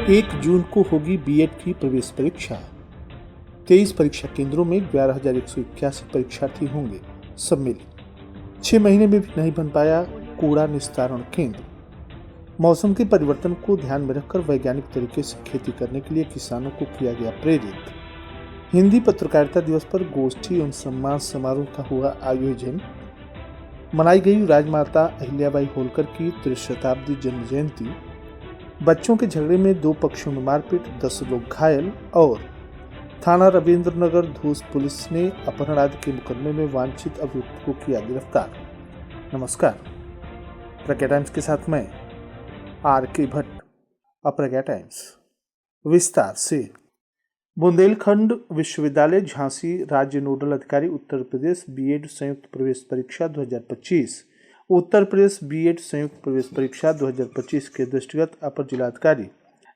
1 जून को होगी बीएड की प्रवेश परीक्षा। 23 परीक्षा केंद्रों में 11,181 परीक्षार्थी होंगे सम्मिलित। 6 महीने में भी नहीं बन पाया कूड़ा निस्तारण केंद्र। मौसम के परिवर्तन को ध्यान में रखकर वैज्ञानिक तरीके से खेती करने के लिए किसानों को किया गया प्रेरित। हिंदी पत्रकारिता दिवस पर गोष्ठी एवं सम्मान समारोह का हुआ आयोजन। मनाई गई राजमाता अहिल्याबाई होलकर की 3 शताब्दी जन्म जयंती। बच्चों के झगड़े में 2 पक्षों में मारपीट, 10 लोग घायल। और थाना रविंद्रनगर धूस पुलिस ने अपहरण आदि के मुकदमे में वांछित अभियुक्त को किया गिरफ्तार। नमस्कार, प्रज्ञा टाइम्स के साथ मैं आर.के. भट्ट। प्रज्ञा टाइम्स विस्तार से। बुंदेलखंड विश्वविद्यालय झांसी राज्य नोडल अधिकारी उत्तर प्रदेश बीएड संयुक्त प्रवेश परीक्षा 2025 उत्तर प्रदेश बीएड संयुक्त प्रवेश परीक्षा 2025 के दृष्टिगत अपर जिलाधिकारी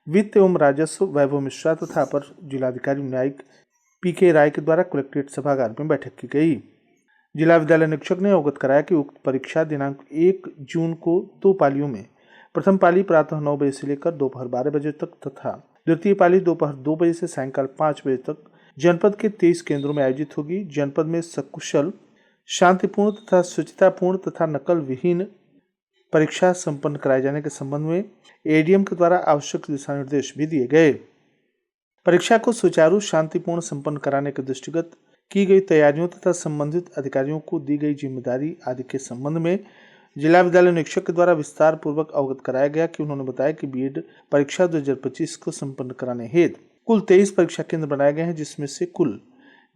वित्त एवं राजस्व वैभव मिश्रा तथा अपर जिलाधिकारी न्यायिक पी.के. राय के द्वारा कलेक्ट्रेट सभागार में बैठक की गई। जिला विद्यालय निरीक्षक ने अवगत कराया कि उक्त परीक्षा दिनांक 1 जून को 2 पालियों में प्रथम पाली प्रातः 9 बजे से लेकर दोपहर 12 बजे तक तथा द्वितीय पाली दोपहर 2 बजे से सायंकाल 5 बजे तक जनपद के 23 केंद्रों में आयोजित होगी। जनपद में सकुशल, शांतिपूर्ण तथा शुचितापूर्ण तथा नकल विहीन परीक्षा संपन्न कराए जाने के संबंध में एडीएम के द्वारा आवश्यक दिशा निर्देश भी दिए गए। परीक्षा को सुचारू शांतिपूर्ण संपन्न कराने के दृष्टिगत की गई तैयारियों तथा संबंधित अधिकारियों को दी गई जिम्मेदारी आदि के संबंध में जिला विद्यालय निरीक्षक के द्वारा विस्तार पूर्वक अवगत कराया गया कि उन्होंने बताया कि बीएड परीक्षा 2025 को संपन्न कराने हेतु कुल 23 परीक्षा केंद्र बनाए गए हैं, जिसमें से कुल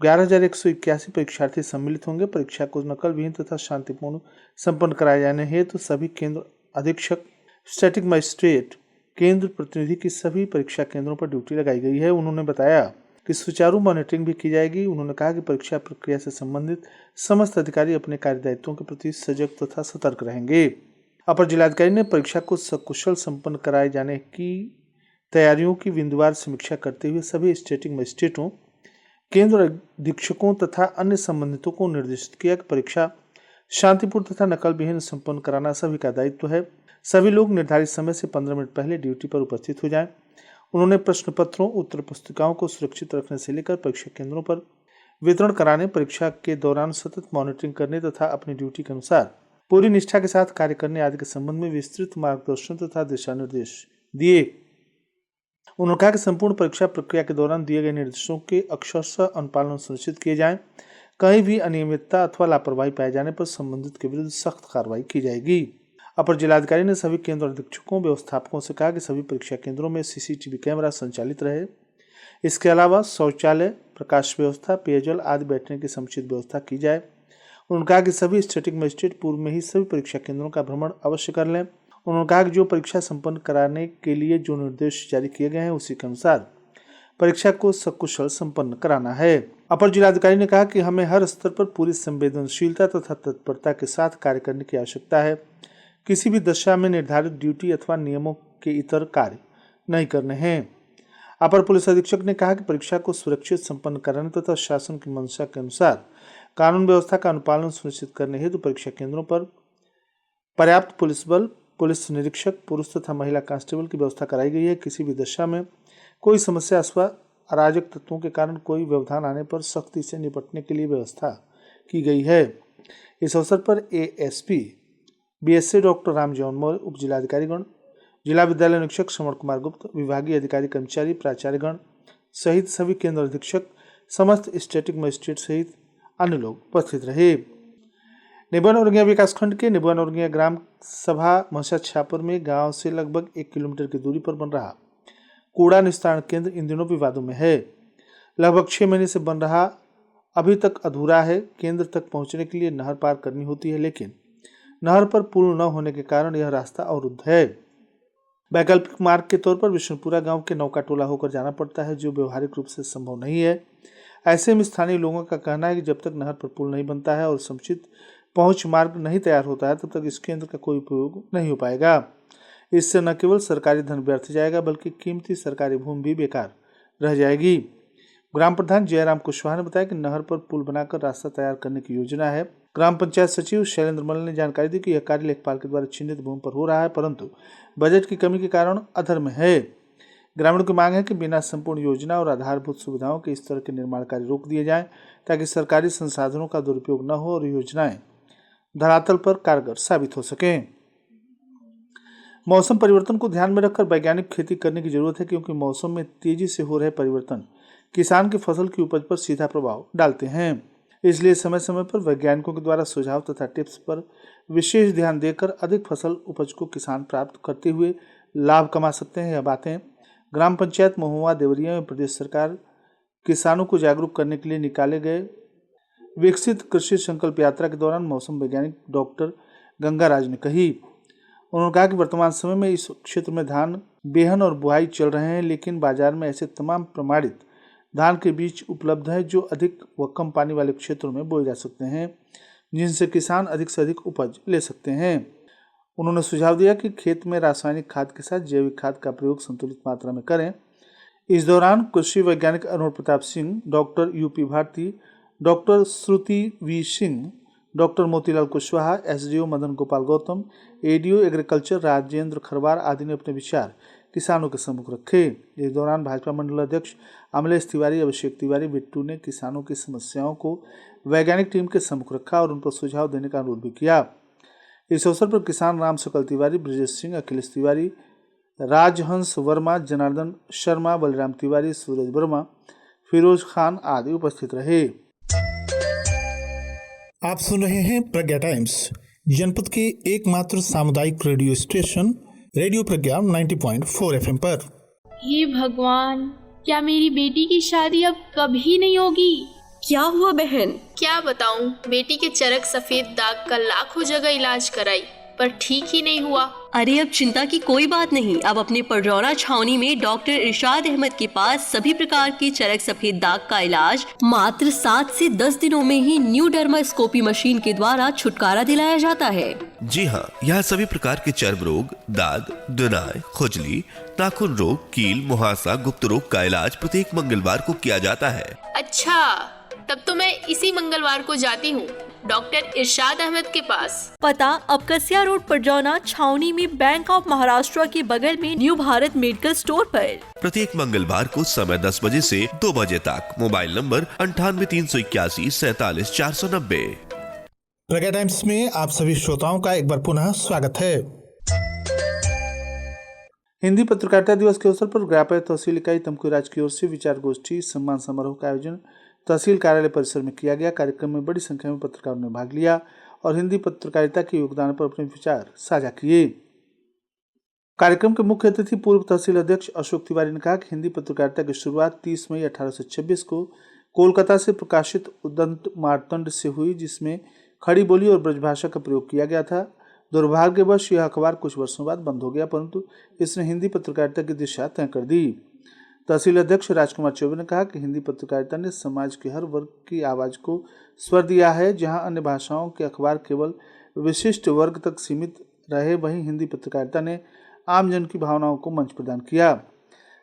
11,181 परीक्षार्थी सम्मिलित होंगे। परीक्षा को नकल विहीन तथा शांतिपूर्ण संपन्न कराए जाने हेतु सभी केंद्र अधीक्षक, स्टैटिक मजिस्ट्रेट, केंद्र प्रतिनिधि की सभी परीक्षा केंद्रों पर ड्यूटी लगाई गई है। उन्होंने बताया कि सुचारू मॉनिटरिंग भी की जाएगी। उन्होंने कहा कि परीक्षा प्रक्रिया से संबंधित समस्त अधिकारी अपने कार्यदायित्वों के प्रति सजग तथा सतर्क रहेंगे। अपर जिलाधिकारी ने परीक्षा को सकुशल संपन्न कराए जाने की तैयारियों की बिंदुवार समीक्षा करते हुए सभी स्टैटिक मजिस्ट्रेटों, केंद्र अधीक्षकों तथा अन्य संबंधितों को निर्देशित किया कि परीक्षा शांतिपूर्ण तथा नकल विहीन संपन्न कराना सभी का दायित्व है। सभी लोग निर्धारित समय से 15 मिनट पहले ड्यूटी पर उपस्थित हो जाएं। उन्होंने प्रश्न पत्रों, उत्तर पुस्तिकाओं को सुरक्षित रखने से लेकर परीक्षा केंद्रों पर वितरण कराने, परीक्षा के दौरान सतत मॉनिटरिंग करने तथा अपनी ड्यूटी के अनुसार पूरी निष्ठा के साथ कार्य करने आदि के संबंध में विस्तृत मार्गदर्शन तथा दिशा निर्देश दिए। उन्होंने कहा कि संपूर्ण परीक्षा प्रक्रिया के दौरान दिए गए निर्देशों के अक्षरशः अनुपालन सुनिश्चित किए जाएं। कहीं भी अनियमितता अथवा लापरवाही पाए जाने पर संबंधित के विरुद्ध सख्त कार्रवाई की जाएगी। अपर जिलाधिकारी ने सभी केंद्र अधीक्षकों, व्यवस्थापकों से कहा कि सभी परीक्षा केंद्रों में सीसीटीवी कैमरा संचालित रहे। इसके अलावा शौचालय, प्रकाश व्यवस्था, पेयजल आदि बैठने की समुचित व्यवस्था की जाए। उन्होंने कहा कि सभी स्टैटिक मजिस्ट्रेट पूर्व में ही सभी परीक्षा केंद्रों का भ्रमण अवश्य कर लें। उन्होंने कहा कि जो परीक्षा संपन्न कराने के लिए जो निर्देश जारी किए गए हैं उसी के अनुसार परीक्षा को सकुशल संपन्न कराना है। अपर जिलाधिकारी ने कहा कि हमें हर स्तर पर पूरी संवेदनशीलता तथा तत्परता के साथ कार्य करने की आवश्यकता है। किसी भी दशा में निर्धारित ड्यूटी अथवा नियमों के इतर कार्य नहीं करने हैं। अपर पुलिस अधीक्षक ने कहा कि परीक्षा को सुरक्षित संपन्न कराने तथा शासन की मंशा के अनुसार कानून व्यवस्था का अनुपालन सुनिश्चित करने हेतु परीक्षा केंद्रों पर पर्याप्त पुलिस बल, पुलिस निरीक्षक, पुरुष तथा महिला कांस्टेबल की व्यवस्था कराई गई है। किसी भी दशा में कोई समस्या अथवा अराजक तत्वों के कारण कोई व्यवधान आने पर सख्ती से निपटने के लिए व्यवस्था की गई है। इस अवसर पर एएसपी बीएससी डॉक्टर रामजौन मौर्य, उप जिलाधिकारीगण, जिला विद्यालय निरीक्षक श्रवण कुमार गुप्त, विभागीय अधिकारी, कर्मचारी, प्राचार्यगण सहित सभी केंद्र अधीक्षक, समस्त स्टैटिक मजिस्ट्रेट सहित अन्य लोग उपस्थित रहे। निबुआ नौरंगिया विकासखंड के निबुआ नौरंगिया ग्राम सभा महसा छापर में गांव से लगभग 1 किलोमीटर की दूरी पर बन रहा कूड़ा निस्तारण केंद्र इन दिनों विवादों में है। लगभग 6 महीने से बन रहा अभी तक अधूरा है। केंद्र तक पहुंचने के लिए नहर पार करनी होती है, लेकिन नहर पर पुल न होने के कारण यह रास्ता अवरुद्ध है। वैकल्पिक मार्ग के तौर पर विष्णुपुरा गांव के नौका टोला होकर जाना पड़ता है, जो व्यवहारिक रूप से संभव नहीं है। ऐसे में स्थानीय लोगों का कहना है कि जब तक नहर पर पुल नहीं बनता है और समुचित पहुंच मार्ग नहीं तैयार होता है, तब तक इस केंद्र का कोई उपयोग नहीं हो पाएगा। इससे न केवल सरकारी धन व्यर्थ जाएगा, बल्कि कीमती सरकारी भूमि भी बेकार रह जाएगी। ग्राम प्रधान जयराम कुशवाहा ने बताया कि नहर पर पुल बनाकर रास्ता तैयार करने की योजना है। ग्राम पंचायत सचिव शैलेंद्र मल्ल ने जानकारी दी कि यह कार्य लेखपाल के द्वारा चिन्हित भूमि पर हो रहा है, परंतु बजट की कमी के कारण अधर में है। ग्रामीणों की मांग है कि बिना संपूर्ण योजना और आधारभूत सुविधाओं के इस तरह के निर्माण कार्य रोक दिए जाएं ताकि सरकारी संसाधनों का दुरुपयोग न हो और योजनाएं धरातल पर कारगर साबित हो सकें। मौसम परिवर्तन को ध्यान में रखकर वैज्ञानिक खेती करने की जरूरत है, क्योंकि मौसम में तेजी से हो रहे परिवर्तन किसान की फसल की उपज पर सीधा प्रभाव डालते हैं। इसलिए समय समय पर वैज्ञानिकों के द्वारा सुझाव तथा टिप्स पर विशेष ध्यान देकर अधिक फसल उपज को किसान प्राप्त करते हुए लाभ कमा सकते हैं। यह बातें ग्राम पंचायत महुआ देवरिया में प्रदेश सरकार किसानों को जागरूक करने के लिए निकाले गए विकसित कृषि संकल्प यात्रा के दौरान मौसम वैज्ञानिक डॉक्टर गंगाराज ने कही। उन्होंने कहा कि वर्तमान समय में इस क्षेत्र में धान बेहन और बुआई चल रहे हैं, लेकिन बाजार में ऐसे तमाम प्रमाणित धान के बीज उपलब्ध हैं जो अधिक व कम पानी वाले क्षेत्रों में बोए जा सकते हैं, जिनसे किसान अधिक से अधिक उपज ले सकते हैं। उन्होंने सुझाव दिया कि खेत में रासायनिक खाद के साथ जैविक खाद का प्रयोग संतुलित मात्रा में करें। इस दौरान कृषि वैज्ञानिक Arun Pratap Singh, doctor UP Bharti, doctor Shruti V Singh, doctor Motilal Kushwaha, SDO Madan Gopal Gautam, ADO agriculture Rajendra Kharwar आदि ने अपने विचार किसानों के सम्मुख रखे। इस दौरान भाजपा मंडल अध्यक्ष अमलेश तिवारी, अभिषेक तिवारी, बिट्टू ने किसानों की समस्याओं को वैज्ञानिक टीम के सम्मुख रखा और उन पर सुझाव देने का अनुरोध भी किया। इस अवसर पर किसान राम सकल तिवारी, ब्रजेश सिंह, अखिलेश तिवारी, राजहंस वर्मा, जनार्दन शर्मा, बलराम तिवारी, सूरज वर्मा, फिरोज खान आदि उपस्थित रहे। आप सुन रहे हैं प्रज्ञा टाइम्स, जनपद के एकमात्र सामुदायिक रेडियो स्टेशन रेडियो प्रज्ञा 90.4 FM पर। हे भगवान, क्या मेरी बेटी की शादी अब कभी नहीं होगी? क्या हुआ बहन? क्या बताऊं, बेटी के चरक सफेद दाग का लाखों जगह इलाज कराई पर ठीक ही नहीं हुआ। अरे अब चिंता की कोई बात नहीं। अब अपने पडरौना छावनी में डॉक्टर इरशाद अहमद के पास सभी प्रकार के चरक सफेद दाग का इलाज मात्र 7 से 10 दिनों में ही न्यू डर्मास्कोपी मशीन के द्वारा छुटकारा दिलाया जाता है। जी हाँ, यहाँ सभी प्रकार के चर्म रोग, दाग, दुनाय, खुजली, नाखून रोग, कील, मुहासा, गुप्त रोग का इलाज प्रत्येक मंगलवार को किया जाता है। अच्छा, तब तो मैं इसी मंगलवार को जाती हूँ डॉक्टर इरशाद अहमद के पास। पता अबकसिया रोड परजौना छावनी में बैंक ऑफ महाराष्ट्र के बगल में न्यू भारत मेडिकल स्टोर पर। प्रत्येक मंगलवार को समय 10 बजे से 2 बजे तक। Mobile number 98 381 47 490। प्रज्ञा टाइम्स में आप सभी श्रोताओं का एक बार पुनः स्वागत है। हिंदी पत्रकारिता दिवस के अवसर पर ग्रापय तहसील इकाई तमकुराज की ओर से विचार गोष्ठी सम्मान समारोह का आयोजन तहसील कार्यालय परिसर में किया गया। कार्यक्रम में बड़ी संख्या में पत्रकारों ने भाग लिया और हिंदी पत्रकारिता के योगदान पर अपने विचार साझा किए। कार्यक्रम के मुख्य अतिथि पूर्व तहसील अध्यक्ष अशोक तिवारी ने कहा कि हिंदी पत्रकारिता की शुरुआत 30 मई 1826 को कोलकाता से प्रकाशित उदंत मार्तंड से हुई, जिसमें खड़ी बोली और ब्रजभाषा का प्रयोग किया गया था। दुर्भाग्यवश यह अखबार कुछ वर्षों बाद बंद हो गया, परंतु इसने हिंदी पत्रकारिता की दिशा तय कर दी। तहसील अध्यक्ष राजकुमार चौबे ने कहा कि हिंदी पत्रकारिता ने समाज के हर वर्ग की आवाज को स्वर दिया है। जहां अन्य भाषाओं के अखबार केवल विशिष्ट वर्ग तक सीमित रहे, वहीं हिंदी पत्रकारिता ने आम जन की भावनाओं को मंच प्रदान किया।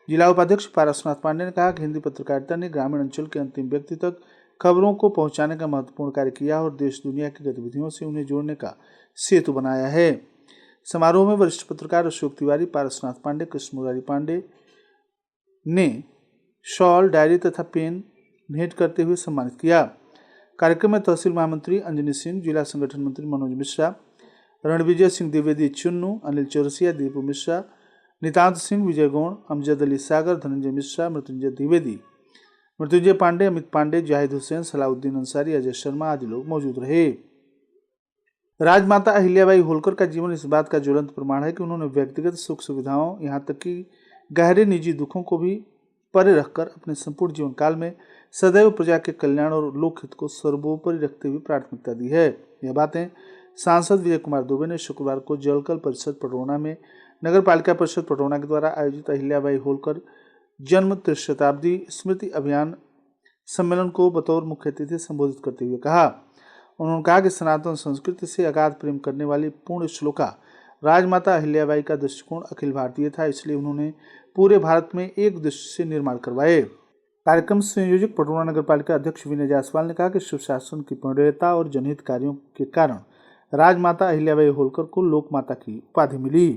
जिला उपाध्यक्ष पारसनाथ पांडे ने कहा कि हिंदी पत्रकारिता ने ग्रामीण अंचल के अंतिम व्यक्ति तक खबरों को पहुंचाने का महत्वपूर्ण कार्य किया और देश दुनिया की गतिविधियों से उन्हें जोड़ने का सेतु बनाया है। समारोह में वरिष्ठ पत्रकार अशोक तिवारी, पारसनाथ पांडे, कृष्ण मुरारी पांडे ने शॉल, डायरी तथा पेन भेंट करते हुए सम्मानित किया। कार्यक्रम में तहसील महामंत्री अंजनी सिंह, जिला संगठन मंत्री मनोज मिश्रा, रणविजय सिंह द्विवेदी चुन्नू, अनिल चौरसिया, दीपू मिश्रा, नितांत सिंह, विजय गौड़, अमजद अली सागर, धनंजय मिश्रा, मृत्युंजय द्विवेदी, मृत्युंजय पांडे, अमित पांडे, जाहिद हुसैन, सलाउद्दीन अंसारी, अजय शर्मा आदि लोग मौजूद रहे। राजमाता अहिल्याबाई होलकर का जीवन इस बात का ज्वलंत प्रमाण है कि उन्होंने व्यक्तिगत सुख सुविधाओं, यहाँ तक कि गहरे निजी दुखों को भी परे रखकर अपने संपूर्ण जीवन काल में सदैव प्रजा के कल्याण और लोकहित को सर्वोपरि रखते हुए प्राथमिकता दी है। यह बातें सांसद विजय कुमार दुबे ने शुक्रवार को जलकल परिषद पटरौना में नगर पालिका परिषद पटरौना के द्वारा आयोजित अहिल्याबाई होलकर जन्म त्रिशताब्दी स्मृति अभियान सम्मेलन को बतौर मुख्य अतिथि संबोधित करते हुए कहा। उन्होंने कहा कि सनातन संस्कृति से अगाध प्रेम करने वाली पूर्ण श्लोका राजमाता अहिल्याबाई का दृष्टिकोण अखिल भारतीय था, इसलिए उन्होंने पूरे भारत में एक दृष्टि से निर्माण करवाए। कार्यक्रम संयोजक पटरौना नगर पालिका अध्यक्ष विनय जायसवाल ने कहा कि सुशासन की प्रणेता और जनहित कार्यों के कारण राजमाता अहिल्याबाई होलकर को लोक माता की उपाधि मिली।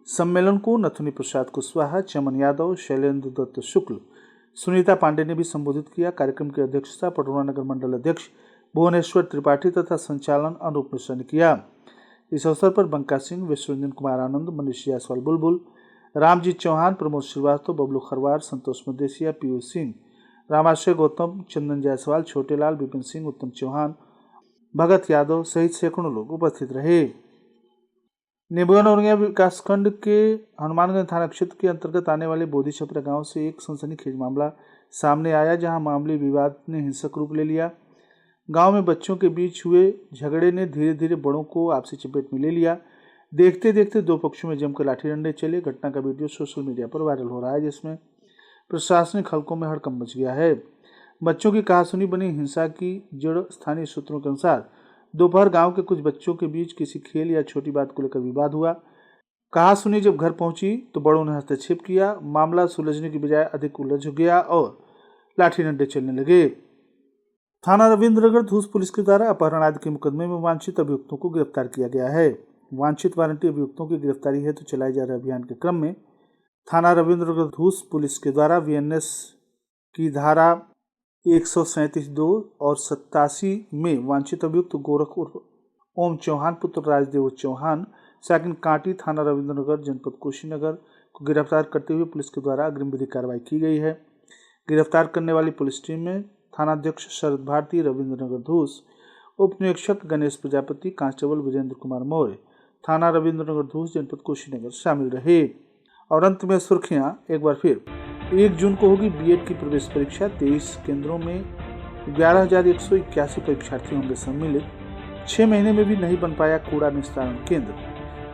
सम्मेलन को नथुनी प्रसाद कुशवाहा, चमन यादव, शैलेंद्र दत्त शुक्ल, सुनीता पांडे ने भी संबोधित किया। कार्यक्रम की अध्यक्षता पटोरा नगर मंडल अध्यक्ष भुवनेश्वर त्रिपाठी तथा संचालन अनूप मिश्रा ने किया। इस अवसर पर बंका सिंह, विश्वरंजन कुमार आनंद, मनीष जायसवाल बुलबुल, रामजीत चौहान, प्रमोद श्रीवास्तव, बबलू खरवार, संतोष मदेसिया, पीयूष सिंह, रामाश्रय गौतम, चंदन जायसवाल, छोटेलाल, विपिन सिंह, उत्तम चौहान, भगत यादव सहित सैकड़ों लोग उपस्थित रहे। नेबुआ नौरंगिया विकासखंड के हनुमानगंज थाना क्षेत्र के अंतर्गत आने वाले बोधी छपरा गांव से एक सनसनीखेज मामला सामने आया, जहां मामूली विवाद ने हिंसक रूप ले लिया। गांव में बच्चों के बीच हुए झगड़े ने धीरे धीरे बड़ों को आपसी चपेट में ले लिया। देखते देखते दो पक्षों में जमकर लाठी डंडे चले। घटना का वीडियो सोशल मीडिया पर वायरल हो रहा है, जिसमें प्रशासनिक हलकों में हड़कंप मच गया है। बच्चों की कहासुनी बनी हिंसा की जड़ स्थानीय सूत्रों के अनुसार दोपहर गांव के कुछ बच्चों के बीच किसी खेल या छोटी बात को लेकर विवाद हुआ। कहासुनी जब घर पहुंची तो बड़ों ने हस्तक्षेप किया। मामला सुलझने की बजाय अधिक उलझ गया और लाठी डंडे चलने लगे। थाना रविंद्रनगर धूस पुलिस के द्वारा अपहरण आदि के मुकदमे में वांछित अभियुक्तों को गिरफ्तार किया गया है। वांछित वारंटी अभियुक्तों की गिरफ्तारी हेतु चलाए जा रहे अभियान के क्रम में थाना रविंद्रनगर धूस पुलिस के द्वारा वीएनएस की धारा 137(2) और 87 में वांछित अभियुक्त गोरख उर्फ ओम चौहान पुत्र राजदेव चौहान साकिन कांटी थाना रविंद्रनगर जनपद कुशीनगर को गिरफ्तार करते हुए पुलिस के द्वारा अग्रिम विधि कार्रवाई की गई है। गिरफ्तार करने वाली पुलिस टीम में थानाध्यक्ष शरद भारती रविंद्रनगर धूस, उप निरीक्षक गणेश प्रजापति, कांस्टेबल वीरेंद्र कुमार मौर्य थाना रविंद्रनगर धूस जनपद कुशीनगर शामिल रहे। और अंत में सुर्खियां एक बार फिर। 1 जून को होगी बीएड की प्रवेश परीक्षा। 23 केंद्रों में 11,181 परीक्षार्थी होंगे सम्मिलित। 6 महीने में भी नहीं बन पाया कूड़ा निस्तारण केंद्र।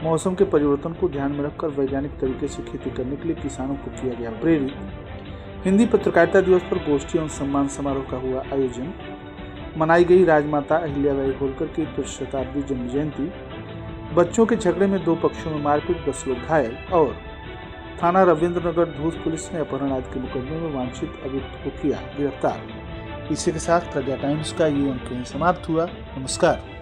मौसम के परिवर्तन को ध्यान में रखकर वैज्ञानिक तरीके से खेती करने के लिए किसानों को किया गया प्रेरित। हिंदी पत्रकारिता दिवस पर गोष्ठी एवं सम्मान समारोह का हुआ आयोजन। मनाई गई राजमाता अहिल्याबाई होलकर की 3 शताब्दी जन्म जयंती। बच्चों के झगड़े में 2 पक्षों में मारपीट, 10 लोग घायल। और थाना रविंद्रनगर धूस पुलिस ने अपहरण आदि के मुकदमे में वांछित अभियुक्त को किया गिरफ्तार। इसी के साथ प्रज्ञा टाइम्स का ये अंक समाप्त हुआ। नमस्कार।